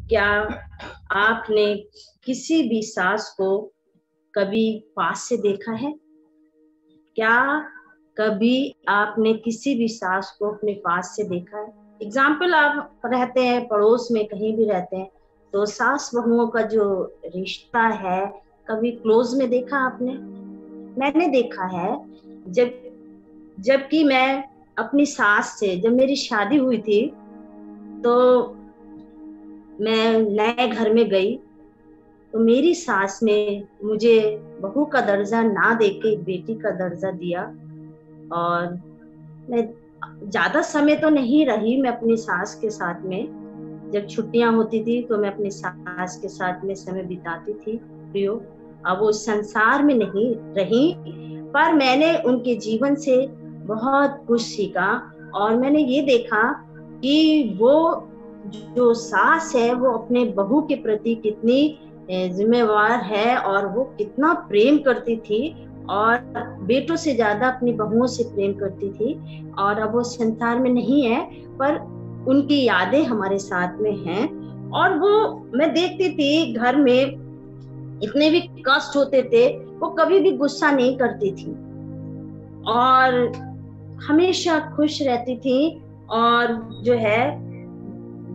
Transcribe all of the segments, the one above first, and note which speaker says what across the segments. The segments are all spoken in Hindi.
Speaker 1: क्या आपने किसी भी सास को कभी पास से देखा है? क्या कभी आपने किसी भी सास को अपने पास से देखा है? एग्जाम्पल, आप रहते हैं पड़ोस में, कहीं भी रहते हैं, तो सास बहुओं का जो रिश्ता है, कभी क्लोज में देखा आपने? मैंने देखा है। जबकि मैं अपनी सास से, जब मेरी शादी हुई थी, तो मैं नए घर में गई, तो मेरी सास ने मुझे बहू का दर्जा ना देके बेटी का दर्जा दिया। और मैं ज्यादा समय तो नहीं रही मैं अपनी सास के साथ में। जब छुट्टियां होती थी तो मैं अपनी सास के साथ में समय बिताती थी प्रियो। अब वो संसार में नहीं रही, पर मैंने उनके जीवन से बहुत कुछ सीखा। और मैंने ये देखा कि वो जो सास है वो अपने बहू के प्रति कितनी जिम्मेवार है, और वो कितना प्रेम करती थी, और बेटों से ज्यादा अपनी बहुओं से प्रेम करती थी। और अब वो संसार में नहीं है, पर उनकी यादें हमारे साथ में हैं। और वो, मैं देखती थी घर में इतने भी कष्ट होते थे, वो कभी भी गुस्सा नहीं करती थी, और हमेशा खुश रहती थी। और जो है,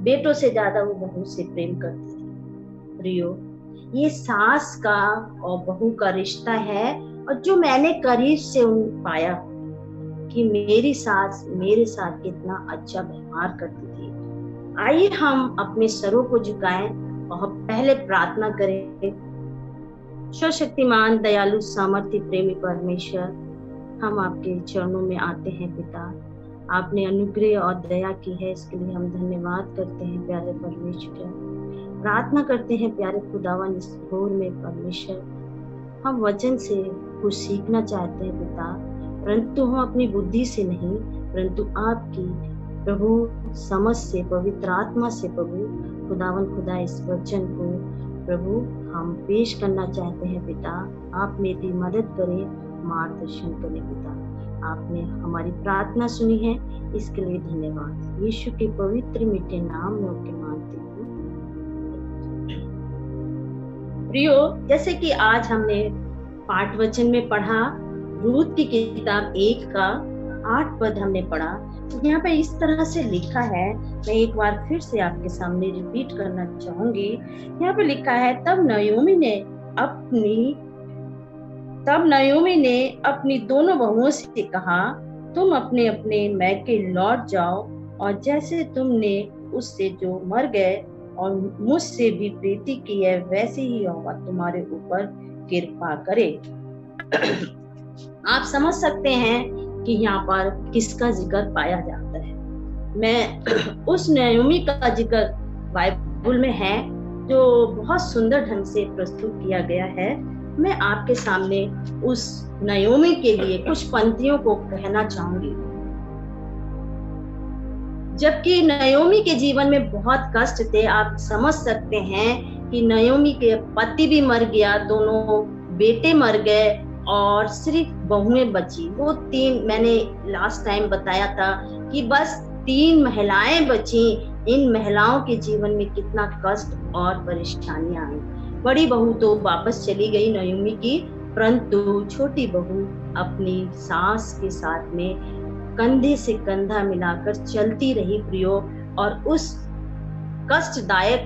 Speaker 1: बेटों से ज्यादा वो बहू से प्रेम करती थी प्रियो। ये सास का और बहू का रिश्ता है, और जो मैंने करीब से पाया कि मेरी सास मेरे साथ कितना अच्छा व्यवहार करती थी। आइए हम अपने सरों को झुकाएं और पहले प्रार्थना करें। सर्वशक्तिमान, दयालु, सामर्थ्य, प्रेमी परमेश्वर, हम आपके चरणों में आते हैं पिता। आपने अनुग्रह और दया की है, इसके लिए हम धन्यवाद करते हैं प्यारे परमेश्वर। प्रार्थना करते हैं प्यारे खुदावन, इस भोर में परमेश्वर हम वचन से कुछ सीखना चाहते हैं पिता, परंतु हम अपनी बुद्धि से नहीं, परंतु आपकी प्रभु समझ से, पवित्र आत्मा से प्रभु खुदावन खुदा इस वचन को प्रभु हम पेश करना चाहते हैं पिता। आप मेरी मदद करें, मार्गदर्शन करें पिता। आपने हमारी प्रार्थना सुनी है, इसके लिए धन्यवाद। यीशु के पवित्र मीठे नाम में आपके मानती हूँ। प्रियो, जैसे कि आज हमने पाठ वचन में पढ़ा, रूत की किताब 1 का 8 पद हमने पढ़ा। तो यहाँ पे इस तरह से लिखा है, मैं एक बार फिर से आपके सामने रिपीट करना चाहूंगी। यहाँ पे लिखा है, तब नयोमी ने अपनी दोनों बहुओं से कहा, तुम अपने अपने मैके लौट जाओ, और जैसे तुमने उससे जो मर गए और मुझसे भी प्रीति की है, वैसे ही यहोवा तुम्हारे ऊपर कृपा करे। आप समझ सकते हैं कि यहाँ पर किसका जिक्र पाया जाता है। मैं उस नयोमी का जिक्र बाइबल में है, जो बहुत सुंदर ढंग से प्रस्तुत किया गया है। मैं आपके सामने उस नयोमी के लिए कुछ पंक्तियों को कहना चाहूंगी। जबकि नयोमी के जीवन में बहुत कष्ट थे, आप समझ सकते हैं कि नयोमी के पति भी मर गया, दोनों बेटे मर गए, और सिर्फ बहुएं बची। वो 3, मैंने लास्ट टाइम बताया था कि बस 3 महिलाएं बची। इन महिलाओं के जीवन में कितना कष्ट और परेशानियां आई। बड़ी बहू तो वापस चली गई नयोमी की, परंतु छोटी बहू अपनी सास के साथ में कंधे से कंधा मिलाकर चलती रही प्रियो। और उस कष्टदायक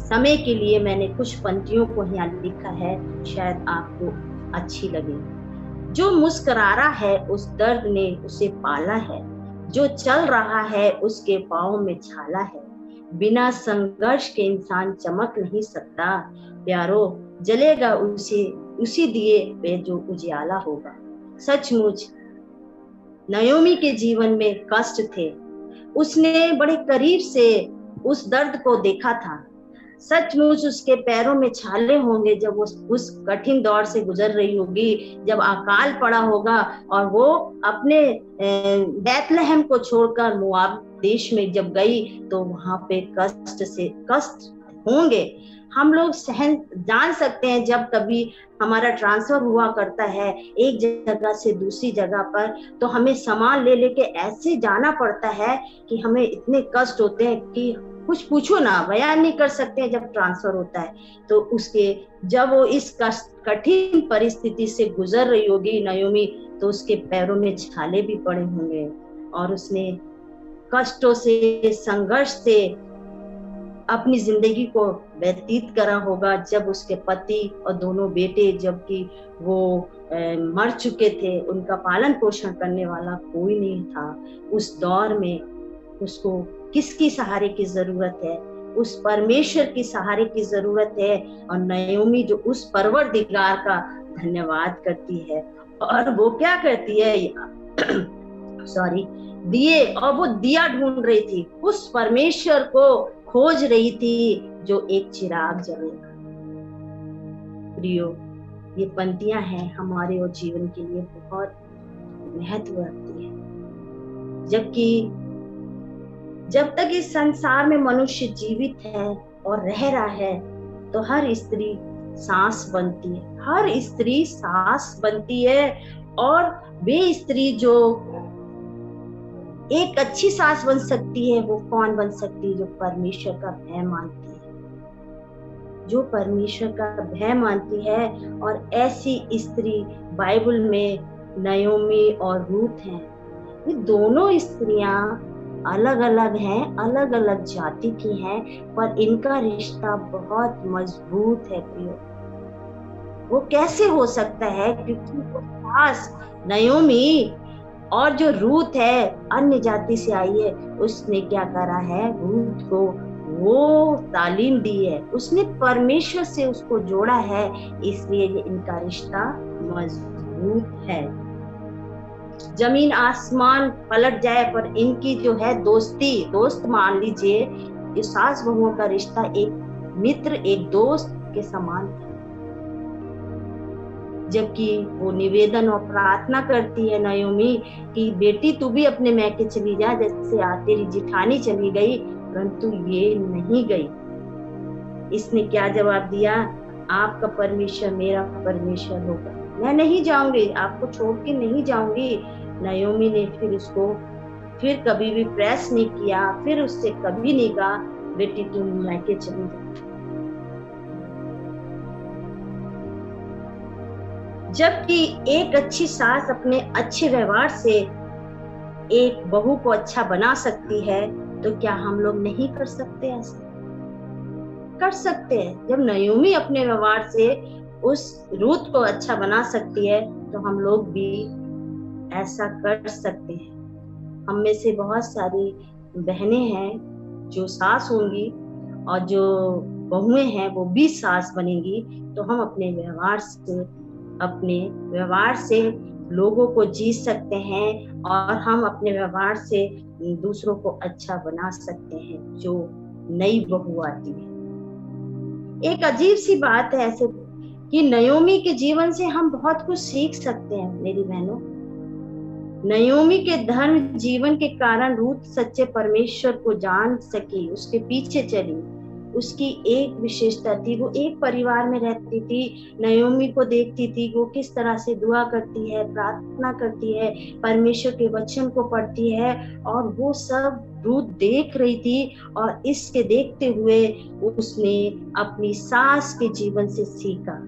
Speaker 1: समय के लिए मैंने कुछ पंक्तियों को यहाँ लिखा है, शायद आपको अच्छी लगे। जो मुस्कुरा रहा है उस दर्द ने उसे पाला है, जो चल रहा है उसके पाँव में छाला है। बिना संघर्ष के इंसान चमक नहीं सकता, प्यारो जलेगा उसी दिए पे जो उजियाला होगा। सचमुच नयोमी के जीवन में कष्ट थे, उसने बड़े करीब से उस दर्द को देखा था। सचमुच उसके पैरों में छाले होंगे जब वो उस कठिन दौर से गुजर रही होगी, जब अकाल पड़ा होगा और वो अपने बैतलहम को छोड़कर मोआब देश में जब गई, तो वहां पे कष्ट होंगे। हम लोग जान सकते हैं, जब कभी हमारा ट्रांसफर हुआ करता है एक जगह से दूसरी जगह पर, तो हमें सामान ले लेके ऐसे जाना पड़ता है कि हमें इतने कष्ट होते हैं कि कुछ पूछो ना, बयान नहीं कर सकते हैं जब ट्रांसफर होता है। तो उसके जब वो इस कठिन परिस्थिति से गुजर रही होगी नयोमी, तो उसके पैरों में छाले भी पड़े होंगे और उसने कष्टों से, संघर्ष से अपनी जिंदगी को व्यतीत करा होगा। जब उसके पति और दोनों बेटे, जबकि वो मर चुके थे, उनका पालन पोषण करने वाला कोई नहीं था, उस दौर में उसको किसकी सहारे की जरूरत है? उस परमेश्वर की सहारे की जरूरत है। और नयोमी जो उस परवरदिगार का धन्यवाद करती है, और वो क्या करती है दिए, और वो दिया ढूंढ रही थी, उस परमेश्वर को खोज रही थी जो एक चिराग जलेगा। प्रियो, ये पंक्तियां हैं हमारे और जीवन के लिए बहुत महत्व रखती है। जबकि जब तक इस संसार में मनुष्य जीवित है और रह रहा है, तो हर स्त्री सांस बनती है, हर स्त्री सांस बनती है। और वे स्त्री जो एक अच्छी सास बन सकती है, वो कौन बन सकती है? जो परमेश्वर का भय मानती है, जो परमेश्वर का भय मानती है। और ऐसी स्त्री बाइबल में नयोमी और रूथ हैं। ये दोनों स्त्रियां अलग अलग हैं, अलग अलग जाति की हैं, पर इनका रिश्ता बहुत मजबूत है। प्रियो, वो कैसे हो सकता है? क्योंकि वो खास नयोमी और जो रूथ है अन्य जाति से आई है, उसने क्या करा है? रूथ को वो तालीम दी है, उसने परमेश्वर से उसको जोड़ा है, इसलिए ये इनका रिश्ता मजबूत है। जमीन आसमान पलट जाए पर इनकी जो है दोस्त मान लीजिए, ये सास बहुओं का रिश्ता एक मित्र, एक दोस्त के समान था। जबकि वो निवेदन और प्रार्थना करती है नयोमी कि बेटी तू भी अपने मैके चली जा, जैसे तेरी जिठानी चली गई, परंतु ये नहीं गई। इसने क्या जवाब दिया? आपका परमेश्वर मेरा परमेश्वर होगा, मैं नहीं जाऊंगी, आपको छोड़ के नहीं जाऊंगी। नयोमी ने फिर उसको फिर कभी भी प्रेस नहीं किया, फिर उससे कभी नहीं कहा बेटी तुम मैके चली जा। जबकि एक अच्छी सास अपने अच्छे व्यवहार से एक बहू को अच्छा बना सकती है, तो क्या हम लोग नहीं कर सकते? ऐसा कर सकते हैं। जब नयोमी अपने व्यवहार से उस रूथ को अच्छा बना सकती है, तो हम लोग भी ऐसा कर सकते हैं। हम में से बहुत सारी बहनें हैं जो सास होंगी, और जो बहुएं हैं वो भी सास बनेंगी। तो हम अपने व्यवहार से लोगों को जीत सकते हैं, और हम अपने व्यवहार से दूसरों को अच्छा बना सकते हैं जो नई बहू आती है। एक अजीब सी बात है ऐसे कि नयोमी के जीवन से हम बहुत कुछ सीख सकते हैं। मेरी बहनों, नयोमी के धर्म जीवन के कारण रूथ सच्चे परमेश्वर को जान सकी, उसके पीछे चली। उसकी एक विशेषता थी, वो एक परिवार में रहती थी, नयोमी को देखती थी वो किस तरह से दुआ करती है, प्रार्थना करती है, परमेश्वर के वचन को पढ़ती है, और वो सब रूथ देख रही थी। और इसके देखते हुए उसने अपनी सास के जीवन से सीखा।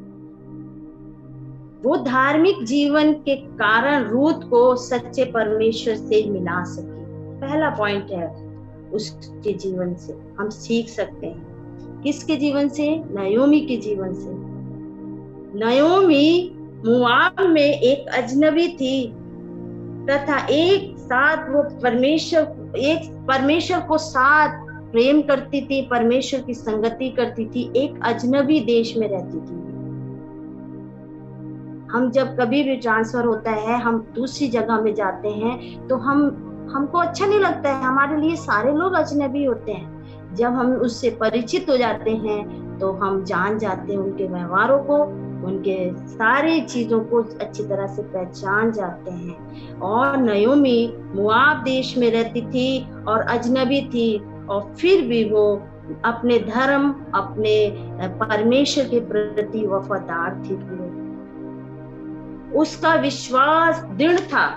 Speaker 1: वो धार्मिक जीवन के कारण रूथ को सच्चे परमेश्वर से मिला सकी। पहला पॉइंट है, उसके जीवन से हम सीख सकते हैं। किसके जीवन से? नयोमी के जीवन से। नयोमी मोआब में एक अजनबी थी, तथा एक साथ वो परमेश्वर को साथ प्रेम करती थी, परमेश्वर की संगति करती थी, एक अजनबी देश में रहती थी। हम जब कभी भी ट्रांसफर होता है, हम दूसरी जगह में जाते हैं, तो हमको अच्छा नहीं लगता है, हमारे लिए सारे लोग अजनबी होते हैं। जब हम उससे परिचित हो जाते हैं तो हम जान जाते हैं उनके व्यवहारों को, उनके सारी चीजों को अच्छी तरह से पहचान जाते हैं। और नयोमी मोआब देश में रहती थी और अजनबी थी, और फिर भी वो अपने धर्म, अपने परमेश्वर के प्रति वफादार थी। उसका विश्वास दृढ़ था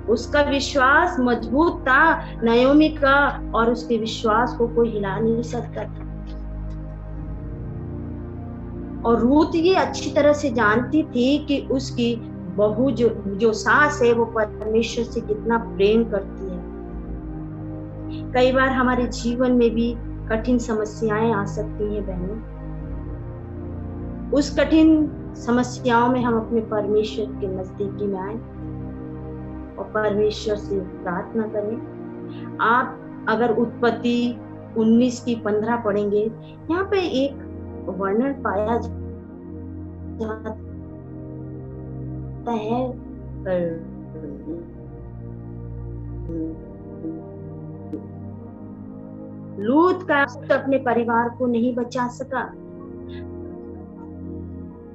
Speaker 1: उसका विश्वास मजबूत था नयोमी का, और उसके विश्वास को कोई हिला नहीं सकता था। और रूत ये अच्छी तरह से जानती थी कि उसकी बहू जो सास है वो परमेश्वर से कितना प्रेम करती है। कई बार हमारे जीवन में भी कठिन समस्याएं आ सकती हैं बहनों। उस कठिन समस्याओं में हम अपने परमेश्वर के नजदीकी में आए और परमेश्वर से प्रार्थना करें। आप अगर उत्पत्ति 19 की 15 पढ़ेंगे, यहाँ पे एक वर्णन पाया जाता है लूत का अपने परिवार को नहीं बचा सका,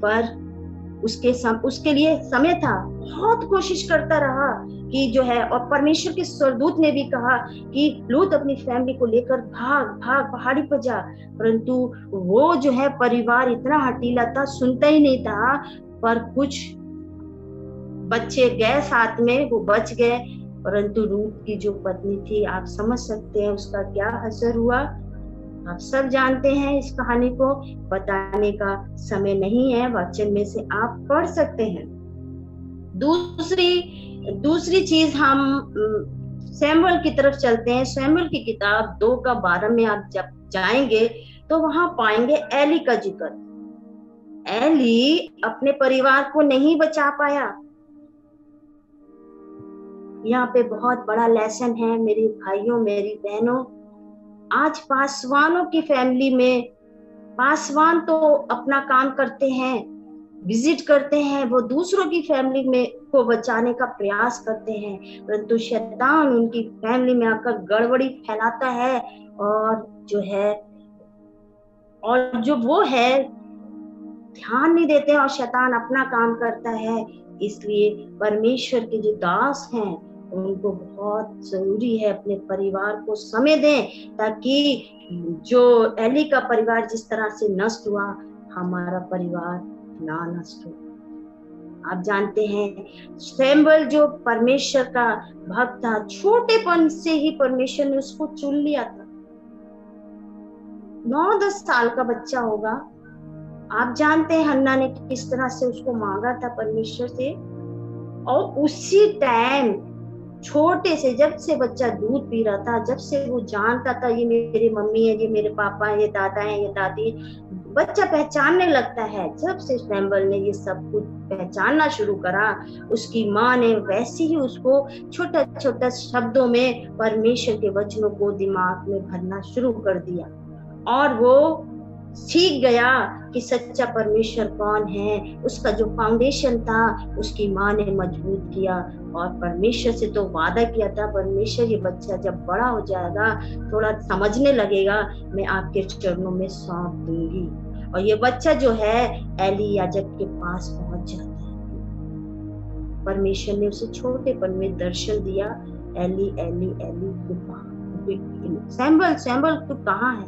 Speaker 1: पर उसके लिए समय था। बहुत कोशिश करता रहा कि जो है, और परमेश्वर के स्वर्गदूत ने भी कहा कि लूत अपनी फैमिली को लेकर भाग पहाड़ी पर जा, परंतु वो जो है परिवार इतना हठीला था, सुनता ही नहीं था। पर कुछ बच्चे गए साथ में, वो बच गए, परंतु लूत की जो पत्नी थी, आप समझ सकते हैं उसका क्या असर हुआ। आप सब जानते हैं इस कहानी को, बताने का समय नहीं है, वचन में से आप पढ़ सकते हैं। दूसरी चीज, हम सैमुअल की तरफ चलते हैं। सैमुअल की किताब 2:12 में आप जब जाएंगे तो वहां पाएंगे एली का जिक्र। एली अपने परिवार को नहीं बचा पाया। यहाँ पे बहुत बड़ा लेसन है मेरे भाइयों, मेरी बहनों। आज पासवानों की फैमिली में, पासवान तो अपना काम करते हैं, विजिट करते हैं, वो दूसरों की फैमिली में को बचाने का प्रयास करते हैं, परंतु शैतान उनकी फैमिली में आकर गड़बड़ी फैलाता है, और जो वो है ध्यान नहीं देते हैं, और शैतान अपना काम करता है। इसलिए परमेश्वर के जो दास हैं उनको बहुत जरूरी है अपने परिवार को समय दें, ताकि जो एली का परिवार जिस तरह से नष्ट हुआ, हमारा परिवार ना नष्ट हो। आप जानते हैं सैमुअल जो परमेश्वर का भक्त था, छोटेपन से ही परमेश्वर ने उसको चुन लिया था। 9-10 साल का बच्चा होगा। आप जानते हैं हन्ना ने किस तरह से उसको मांगा था परमेश्वर से, और उसी टाइम छोटे से, जब से बच्चा दूध पी रहा था, जब से वो जानता था ये मेरी मम्मी है, ये मेरे पापा है, ये दादा है, ये दादी, बच्चा पहचानने लगता है। जब से सैमुअल ने ये सब कुछ पहचानना शुरू करा, उसकी माँ ने वैसे ही उसको छोटा छोटा शब्दों में परमेश्वर के वचनों को दिमाग में भरना शुरू कर दिया, और वो सीख गया कि सच्चा परमेश्वर कौन है। उसका जो फाउंडेशन था उसकी माँ ने मजबूत किया, और परमेश्वर से तो वादा किया था, परमेश्वर ये बच्चा जब बड़ा हो जाएगा, थोड़ा समझने लगेगा, मैं आपके चरणों में सौंप दूंगी। और ये बच्चा जो है एली याजक के पास पहुंच जाता है। परमेश्वर ने उसे छोटेपन में दर्शन दिया, एली एली एली सैमुअल तू कहाँ है।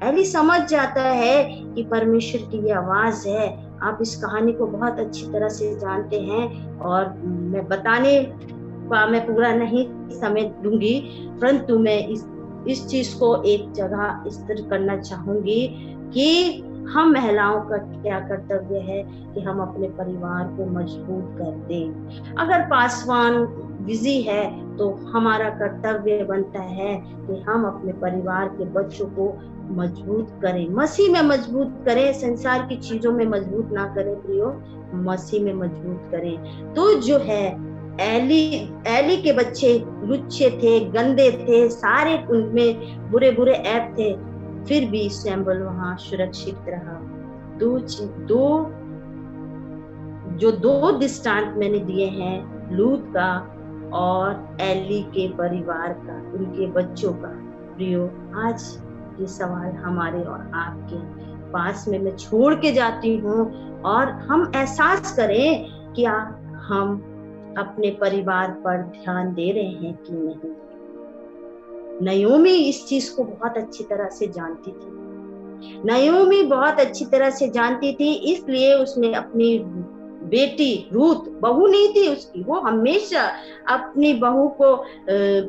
Speaker 1: एली समझ जाता है कि परमेश्वर की ये आवाज है। आप इस कहानी को बहुत अच्छी तरह से जानते हैं, और मैं बताने का मैं पूरा नहीं समय दूंगी, परंतु मैं इस चीज को एक जगह स्थिर करना चाहूंगी कि हम महिलाओं का क्या कर्तव्य है कि हम अपने परिवार को मजबूत कर दें। अगर पासवान बिजी है तो हमारा कर्तव्य बनता है कि हम अपने परिवार के बच्चों को मजबूत करें, मसीह में मजबूत करें, संसार की चीजों में मजबूत ना करें प्रियो, मसीह में मजबूत करें। तो जो है एली के बच्चे लुच्चे थे, गंदे थे, सारे उनमें बुरे बुरे ऐप थे, फिर भी सैमुअल वहां सुरक्षित रहा। दो दृष्टांत मैंने दिए हैं, लूत का और एली के परिवार का, उनके बच्चों का। प्रियो, आज ये सवाल हमारे और आपके पास में मैं छोड़ के जाती हूँ, और हम एहसास करें कि हम अपने परिवार पर ध्यान दे रहे हैं कि नहीं। नयोमी इस चीज को बहुत अच्छी तरह से जानती थी। नयोमी बहुत अच्छी तरह से जानती थी, इसलिए उसने अपनी बेटी रूथ बहू नहीं थी उसकी, वो हमेशा अपनी बहू को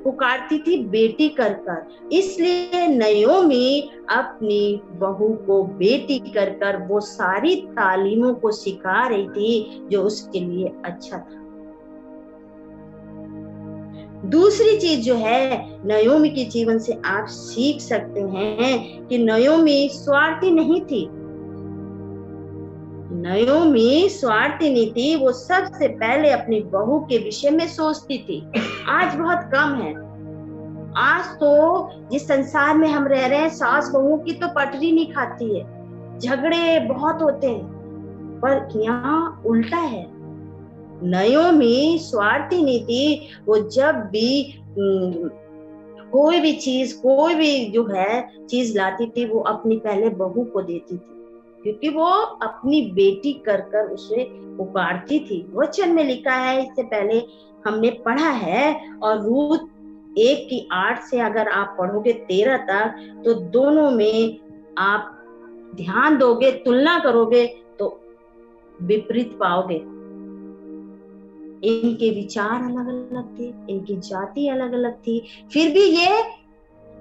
Speaker 1: पुकारती थी बेटी कर कर। इसलिए नयोमी अपनी बहू को बेटी कर कर वो सारी तालीमों को सिखा रही थी जो उसके लिए अच्छा था। दूसरी चीज जो है नयोमी के जीवन से आप सीख सकते हैं कि नयोमी स्वार्थी नहीं थी। नयोमी स्वार्थी नहीं थी, वो सबसे पहले अपनी बहू के विषय में सोचती थी। आज बहुत कम है। आज तो जिस संसार में हम रह रहे हैं, सास बहू की तो पटरी नहीं खाती है, झगड़े बहुत होते हैं, पर यहाँ उल्टा है। नयोमी स्वार्थी नहीं थी, वो जब भी कोई भी चीज, कोई भी जो है चीज लाती थी, वो अपनी पहले बहू को देती थी, क्योंकि वो अपनी बेटी कर कर उसे पुकारती थी। वचन में लिखा है, इससे पहले हमने पढ़ा है, और रूथ 1:8 से अगर आप पढ़ोगे 13 तक, तो दोनों में आप ध्यान दोगे, तुलना करोगे तो विपरीत पाओगे। इनके विचार अलग अलग थे, इनकी जाति अलग अलग थी, फिर भी ये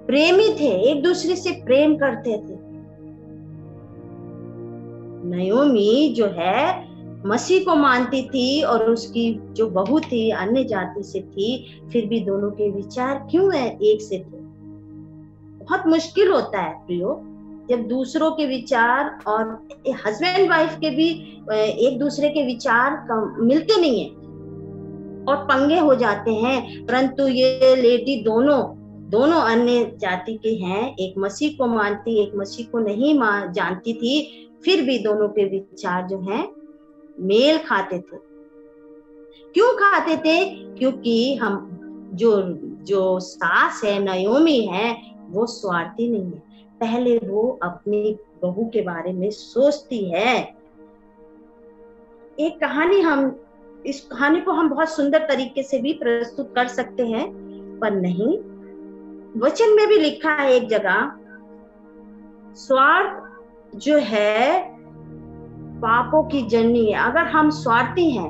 Speaker 1: प्रेमी थे, एक दूसरे से प्रेम करते थे। नयोमी जो है मसीह को मानती थी और उसकी जो बहू थी अन्य जाति से थी, फिर भी दोनों के विचार क्यों है एक से थे। बहुत मुश्किल होता है प्रियो, जब दूसरों के विचार और हस्बैंड वाइफ के भी एक दूसरे के विचार मिलते नहीं है और पंगे हो जाते हैं। परंतु ये लेडी दोनों अन्य जाति के हैं, एक मसीह को मानती, एक मसीह को नहीं जानती थी, फिर भी दोनों के विचार जो हैं मेल खाते थे। क्यों खाते थे? क्योंकि हम जो सास है, नयोमी है, वो स्वार्थी नहीं है। पहले वो अपनी बहू के बारे में सोचती है। एक कहानी, इस कहानी को हम बहुत सुंदर तरीके से भी प्रस्तुत कर सकते हैं, पर नहीं, वचन में भी लिखा है एक जगह, स्वार्थ जो है पापों की जननी है। अगर हम स्वार्थी हैं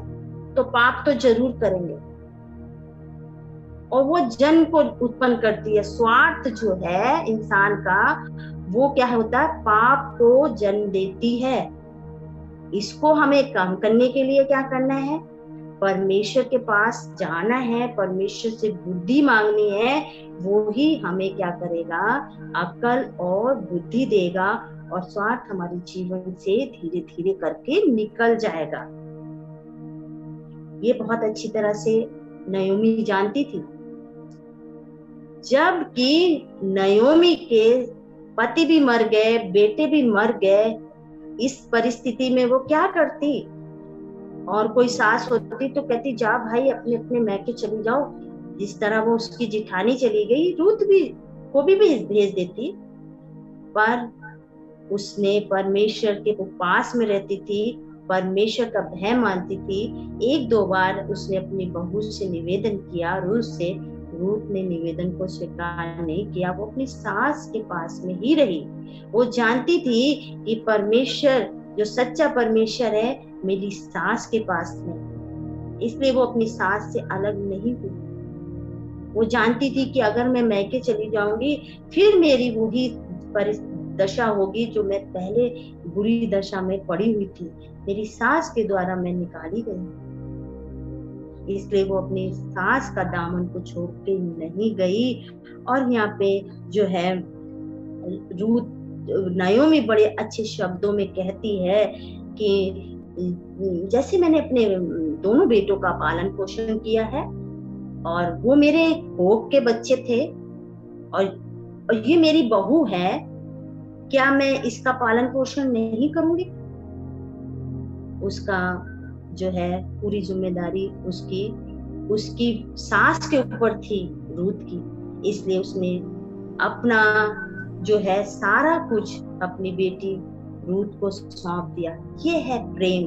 Speaker 1: तो पाप तो जरूर करेंगे, और वो जन्म को उत्पन्न करती है। स्वार्थ जो है इंसान का, वो क्या होता है? पाप को जन्म देती है। इसको हमें कम करने के लिए क्या करना है? परमेश्वर के पास जाना है, परमेश्वर से बुद्धि मांगनी है। वो ही हमें क्या करेगा? अकल और बुद्धि देगा, और स्वार्थ हमारे जीवन से धीरे धीरे करके निकल जाएगा। ये बहुत अच्छी तरह से नयोमी जानती थी। जबकि नयोमी के पति भी मर गए, बेटे भी मर गए, इस परिस्थिति में वो क्या करती? और कोई सास होती तो कहती, जा भाई अपने अपने मैके चली जाओ। जिस तरह वो उसकी जिठानी चली गई, रूथ को भी भेज देती। पर उसने परमेश्वर के पास में रहती थी, परमेश्वर का भय मानती थी। 1-2 बार उसने अपनी बहू से निवेदन किया, रूथ ने निवेदन को स्वीकार नहीं किया। वो अपनी सास के पास में ही रही। वो जानती थी कि परमेश्वर, जो सच्चा परमेश्वर है, मेरी सास के पास में, इसलिए वो अपनी सास से अलग नहीं हुई। वो जानती थी कि अगर मैं मैके चली जाऊंगी, फिर मेरी वही दशा होगी जो मैं पहले बुरी दशा में पड़ी हुई थी। मेरी सास के द्वारा मैं निकाली गई, इसलिए वो अपनी सास का दामन को छोड़ के नहीं गई। और यहाँ पे जो है रूथ, नयोमी बड़े अच्छे शब्दों में कहती है कि जैसे मैंने अपने दोनों बेटों का पालन पोषण किया है, और वो मेरे कोख के बच्चे थे, और ये मेरी बहू है, क्या मैं इसका पालन पोषण नहीं करूंगी? उसका जो है पूरी जिम्मेदारी उसकी सास के ऊपर थी, रूथ की। इसलिए उसने अपना जो है सारा कुछ अपनी बेटी रूथ को सौंप दिया। ये है प्रेम,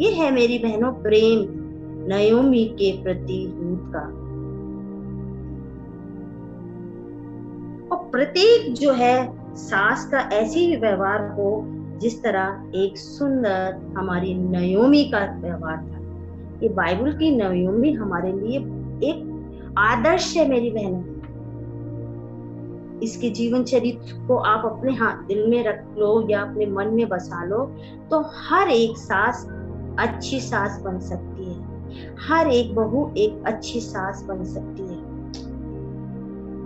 Speaker 1: ये है मेरी बहनों प्रेम नयोमी के प्रति रूथ का। और प्रत्येक जो है सास का ऐसे ही व्यवहार हो जिस तरह एक सुंदर हमारी नयोमी का व्यवहार था। ये बाइबल की नयोमी हमारे लिए एक आदर्श है मेरी बहनों। इसके जीवन चरित्र को आप अपने हाथ दिल में रख लो या अपने मन में बसा लो, तो हर एक सास अच्छी सास बन सकती है, हर एक बहू एक अच्छी सास बन सकती है।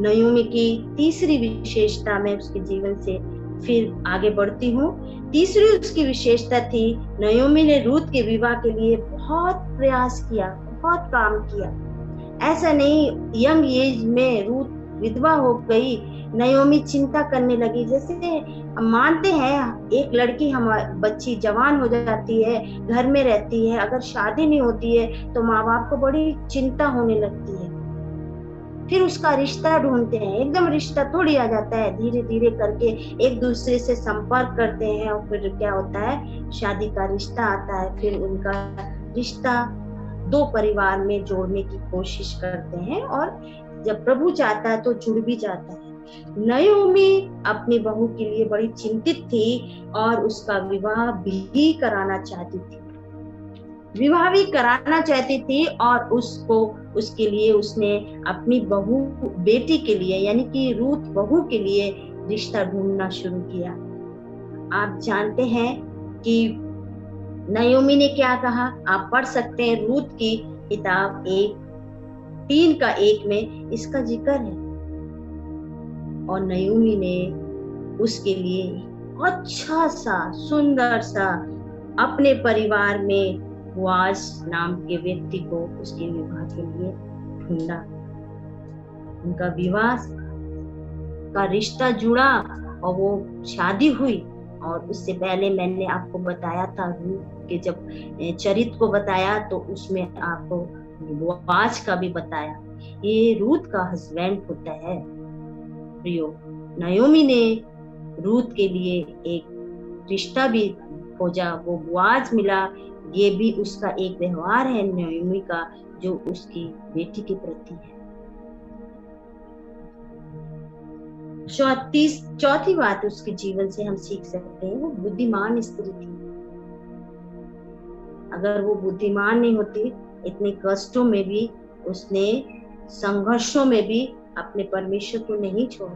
Speaker 1: नयोमी की तीसरी विशेषता में उसके जीवन से फिर आगे बढ़ती हूँ। तीसरी उसकी विशेषता थी, नयोमी ने रूत के विवाह के लिए बहुत प्रयास किया, बहुत काम किया। ऐसा नहीं यंग एज में रूत विधवा हो गई, नयोमी चिंता करने लगी। जैसे हम मानते हैं एक लड़की हमारी बच्ची जवान हो जाती है, घर में रहती है, अगर शादी नहीं होती है तो माँ बाप को बड़ी चिंता होने लगती है, फिर उसका रिश्ता ढूंढते हैं। एकदम रिश्ता थोड़ी आ जाता है, धीरे धीरे करके एक दूसरे से संपर्क करते हैं और फिर क्या होता है, शादी का रिश्ता आता है। फिर उनका रिश्ता दो परिवार में जोड़ने की कोशिश करते हैं और जब प्रभु चाहता है तो जुड़ भी जाता है। नयोमी अपनी बहू के लिए बड़ी चिंतित थी और उसका विवाह भी कराना चाहती थी, विवाह भी कराना चाहती थी और उसको उसके लिए उसने अपनी बहू बेटी के लिए यानी कि रूत बहू के लिए रिश्ता ढूंढना शुरू किया। आप जानते हैं कि नयोमी ने क्या कहा, आप पढ़ सकते हैं रूत की किताब 3:1 में इसका जिक्र है। और नयोमी ने उसके लिए अच्छा सा सुंदर सा अपने परिवार में बोआज नाम के व्यक्ति को उसके विवाह के लिए ढूंढा। उनका विवाह का रिश्ता जुड़ा और वो शादी हुई। और उससे पहले मैंने आपको बताया था रूत के जब चरित्र को बताया तो उसमें आपको बोआज का भी बताया। ये रूत का हस्बैंड होता है। प्रियो, नयोमी ने रूत के लिए एक रिश्ता भी खोजा, वो बोआज मिला। ये भी उसका एक व्यवहार है नयोमी का जो उसकी बेटी के प्रति है। चौथी बात उसके जीवन से हम सीख सकते हैं, वो बुद्धिमान स्त्री थी। अगर वो बुद्धिमान नहीं होती, इतने कष्टों में भी उसने संघर्षों में भी अपने परमेश्वर को नहीं छोड़ा।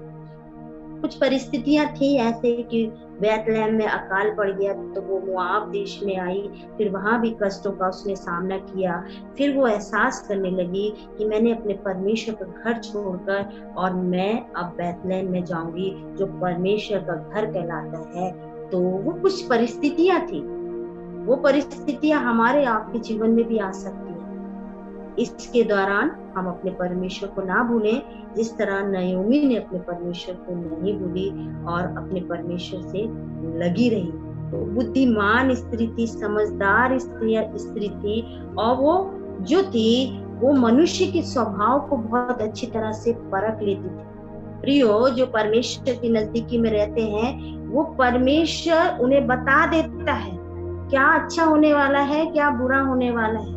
Speaker 1: कुछ परिस्थितियां थी ऐसे कि बैतलहम में अकाल पड़ गया तो वो मोआब देश में आई, फिर वहां भी कष्टों का उसने सामना किया। फिर वो एहसास करने लगी कि मैंने अपने परमेश्वर का घर छोड़कर और मैं अब बैतलहम में जाऊंगी जो परमेश्वर का घर कहलाता है। तो वो कुछ परिस्थितियां थी, वो परिस्थितियां हमारे आपके जीवन में भी आ सकती है। इसके दौरान हम अपने परमेश्वर को ना भूलें, जिस तरह नयोमी ने अपने परमेश्वर को नहीं भूली और अपने परमेश्वर से लगी रही। तो बुद्धिमान स्त्री थी, समझदार स्त्री थी और वो जो थी वो मनुष्य के स्वभाव को बहुत अच्छी तरह से परख लेती थी। प्रियो, जो परमेश्वर की नजदीकी में रहते हैं वो परमेश्वर उन्हें बता देता है क्या अच्छा होने वाला है, क्या बुरा होने वाला है।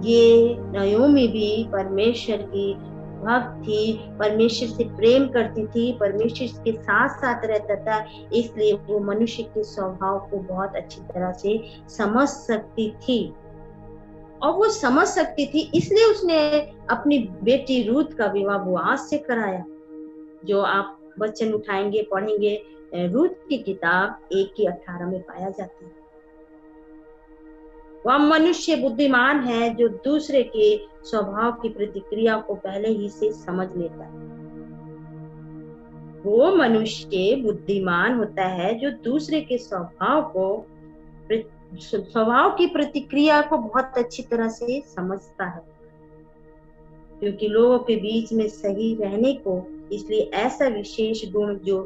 Speaker 1: ये नयोमी भी परमेश्वर की भक्त थी, परमेश्वर से प्रेम करती थी, परमेश्वर के साथ साथ रहता था, इसलिए वो मनुष्य के स्वभाव को बहुत अच्छी तरह से समझ सकती थी। और वो समझ सकती थी इसलिए उसने अपनी बेटी रूत का विवाह बोआज से कराया, जो आप वचन उठाएंगे पढ़ेंगे रूत की किताब 1:18 में पाया जाता है। वह मनुष्य बुद्धिमान है जो दूसरे के स्वभाव की प्रतिक्रिया को पहले ही से समझ लेता है। वो मनुष्य बुद्धिमान होता है जो दूसरे के स्वभाव की प्रतिक्रिया को बहुत अच्छी तरह से समझता है, क्योंकि लोगों के बीच में सही रहने को, इसलिए ऐसा विशेष गुण जो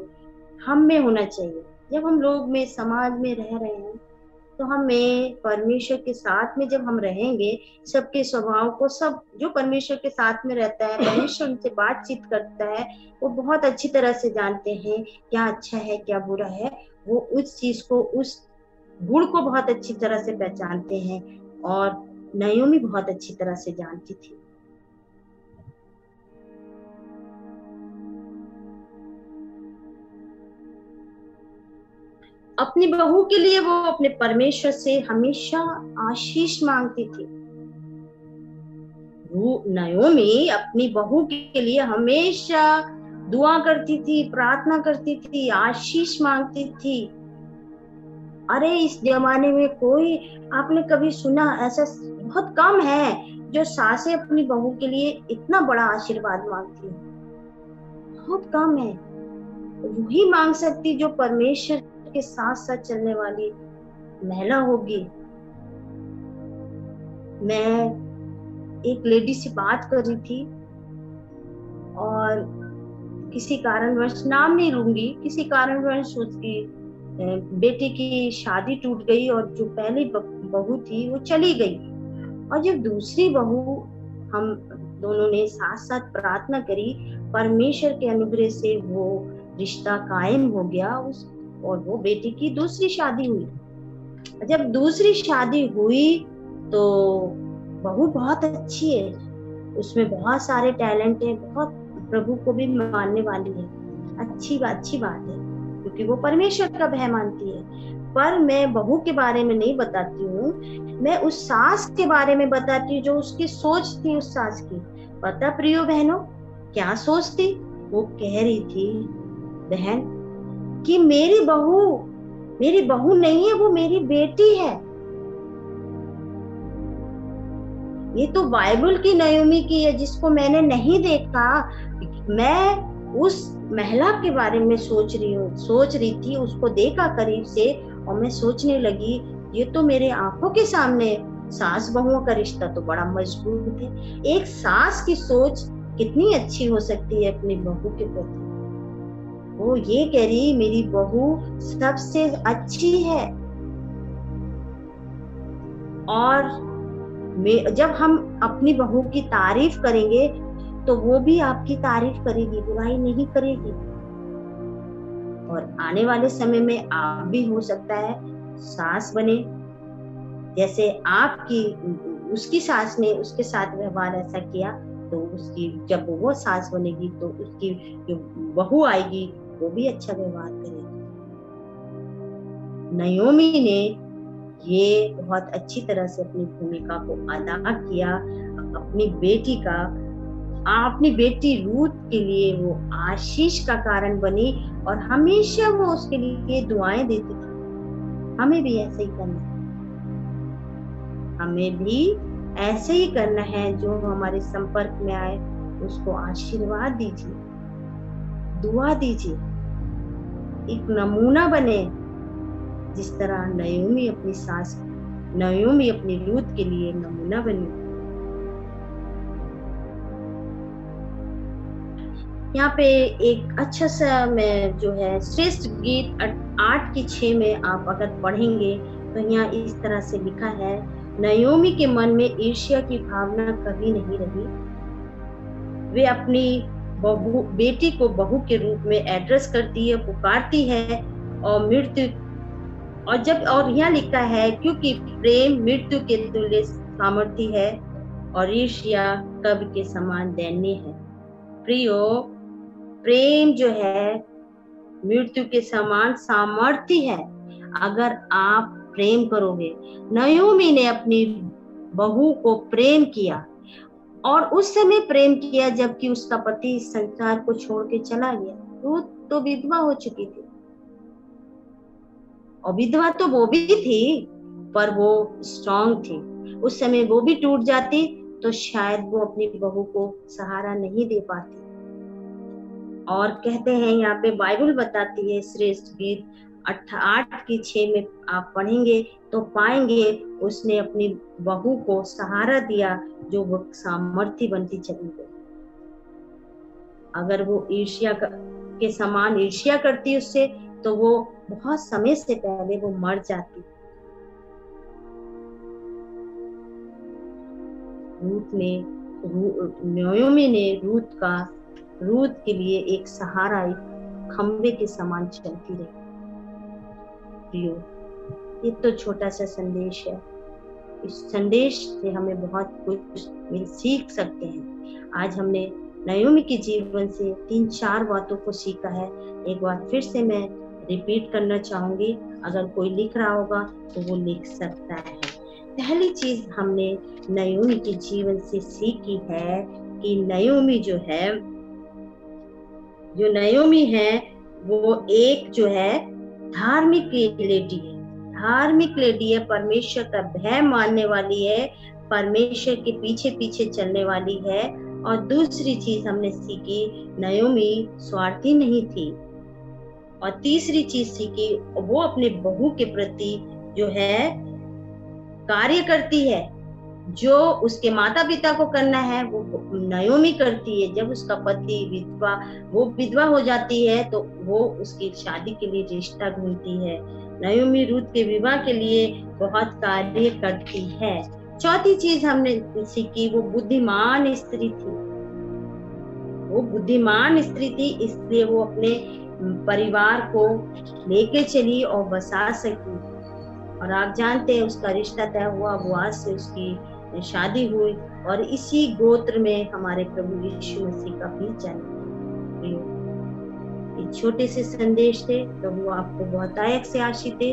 Speaker 1: हम में होना चाहिए। जब हम लोग में समाज में रह रहे हैं तो हमें परमेश्वर के साथ में जब हम रहेंगे, सबके स्वभाव को, सब जो परमेश्वर के साथ में रहता है, परमेश्वर उनसे बातचीत करता है, वो बहुत अच्छी तरह से जानते हैं क्या अच्छा है क्या बुरा है। वो उस चीज को, उस गुण को बहुत अच्छी तरह से पहचानते हैं और नयोमी बहुत अच्छी तरह से जानती थी। अपनी बहू के लिए वो अपने परमेश्वर से हमेशा आशीष मांगती थी। नयोमी अपनी बहू के लिए हमेशा दुआ करती थी, प्रार्थना करती थी, आशीष मांगती थी। अरे इस जमाने में कोई, आपने कभी सुना, ऐसा बहुत कम है जो सासें अपनी बहू के लिए इतना बड़ा आशीर्वाद मांगती है, बहुत कम है। वही मांग सकती जो परमेश्वर के साथ साथ चलने वाली महिला होगी। मैं एक लेडी से बात कर रही थी और किसी कारणवश, नाम नहीं लूंगी, किसी कारणवश उसकी बेटे की शादी टूट गई और जो पहली बहू थी वो चली गई। और जब दूसरी बहू, हम दोनों ने साथ साथ प्रार्थना करी, परमेश्वर के अनुग्रह से वो रिश्ता कायम हो गया और वो बेटी की दूसरी शादी हुई। जब दूसरी शादी हुई तो बहू बहुत अच्छी है, उसमें बहुत सारे टैलेंट है, बहुत प्रभु को भी मानने वाली है, अच्छी बात है, क्योंकि वो परमेश्वर का भय मानती है। पर मैं बहू के बारे में नहीं बताती हूँ, मैं उस सास के बारे में बताती हूँ, जो उसकी सोच थी उस सास की। पता प्रियो बहनों क्या सोच थी? वो कह रही थी, बहन, कि मेरी बहू नहीं है, वो मेरी बेटी है। ये तो बाइबल की नयोमी की है, जिसको मैंने नहीं देखा। मैं उस महिला के बारे में सोच रही थी, उसको देखा करीब से और मैं सोचने लगी, ये तो मेरे आंखों के सामने सास बहुओं का रिश्ता तो बड़ा मजबूत है। एक सास की सोच कितनी अच्छी हो सकती है अपनी बहू के प्रति। वो ये कह रही, मेरी बहू सबसे अच्छी है। और जब हम अपनी बहू की तारीफ करेंगे तो वो भी आपकी तारीफ करेगी, बुराई नहीं करेगी। और आने वाले समय में आप भी हो सकता है सास बने, जैसे आपकी उसकी सास ने उसके साथ व्यवहार ऐसा किया, तो उसकी जब वो सास बनेगी तो उसकी जो बहू आएगी वो भी अच्छा व्यवहार करेगी। नयोमी ने ये बहुत अच्छी तरह से अपनी भूमिका को अदा किया। अपनी बेटी रूथ के लिए वो आशीष का कारण बनी और हमेशा वो उसके लिए दुआएं देती थी। हमें भी ऐसे ही करना है, हमें भी ऐसे ही करना है। जो हमारे संपर्क में आए उसको आशीर्वाद दीजिए, दुआ दीजिए, एक नमूना बने, जिस तरह नयोमी अपनी रूथ के लिए नमूना बनी। यहाँ पे एक अच्छा सा में जो है श्रेष्ठ गीत 8:6 में आप अगर पढ़ेंगे तो यहाँ इस तरह से लिखा है, नयोमी के मन में ईर्ष्या की भावना कभी नहीं रही। वे अपनी बेटी को बहू के रूप में एड्रेस करती है, पुकारती है और यहाँ लिखा है, क्योंकि प्रेम मृत्यु के तुल्य सामर्थ्य है और ईर्ष्या कब्र के समान दैन्य है। प्रियो, प्रेम जो है मृत्यु के समान सामर्थ्य है अगर आप प्रेम करोगे। नयोमी ने अपनी बहू को प्रेम किया और उस समय प्रेम किया जबकि उसका पति इस संसार को छोड़ के चला गया। वो तो विधवा हो चुकी थी और विधवा तो वो भी थी, पर वो स्ट्रांग थी। उस समय वो भी टूट जाती तो शायद वो अपनी बहू को सहारा नहीं दे पाती। और कहते हैं यहाँ पे बाइबल बताती है, श्रेष्ठ गीत 8:6 में आप पढ़ेंगे तो पाएंगे उसने अपनी बहू को सहारा दिया जो वो सामर्थ्य बनती चली गई। अगर वो ईर्ष्या के समान ईर्ष्या करती उससे तो वो बहुत समय से पहले वो मर जाती। नयोमी ने रूथ के लिए एक सहारा, एक खंबे के समान चलती रही। प्रियो, ये तो छोटा सा संदेश है, इस संदेश से हमें बहुत कुछ सीख सकते हैं। आज हमने नयोमी के जीवन से 3-4 बातों को सीखा है। एक बार फिर से मैं रिपीट करना चाहूंगी, अगर कोई लिख रहा होगा तो वो लिख सकता है। पहली चीज हमने नयोमी के जीवन से सीखी है कि नयोमी है वो एक जो है धार्मिक लेडी है, धार्मिक लेडी है, परमेश्वर का भय मानने वाली है, परमेश्वर के पीछे पीछे चलने वाली है। और दूसरी चीज हमने सीखी, नयोमी स्वार्थी नहीं थी। और तीसरी चीज सीखी, वो अपने बहू के प्रति जो है कार्य करती है, जो उसके माता पिता को करना है वो नयोमी करती है। जब उसका पति विधवा हो जाती है तो वो उसकी शादी के लिए रिश्ता ढूंढती है। नयोमी रूत के विवाह के लिए बहुत कार्य करती है। चौथी चीज हमने सीखी, वो बुद्धिमान स्त्री थी। वो बुद्धिमान स्त्री थी, इसलिए वो अपने परिवार को लेके चली और बसा सकी। और आप जानते हैं उसका रिश्ता तय हुआ, बुआज से उसकी शादी हुई, और इसी गोत्र में हमारे प्रभु यीशु मसीह का भी जन्म। छोटे से संदेश थे, प्रभु आपको बहुतायत से आशीष दे।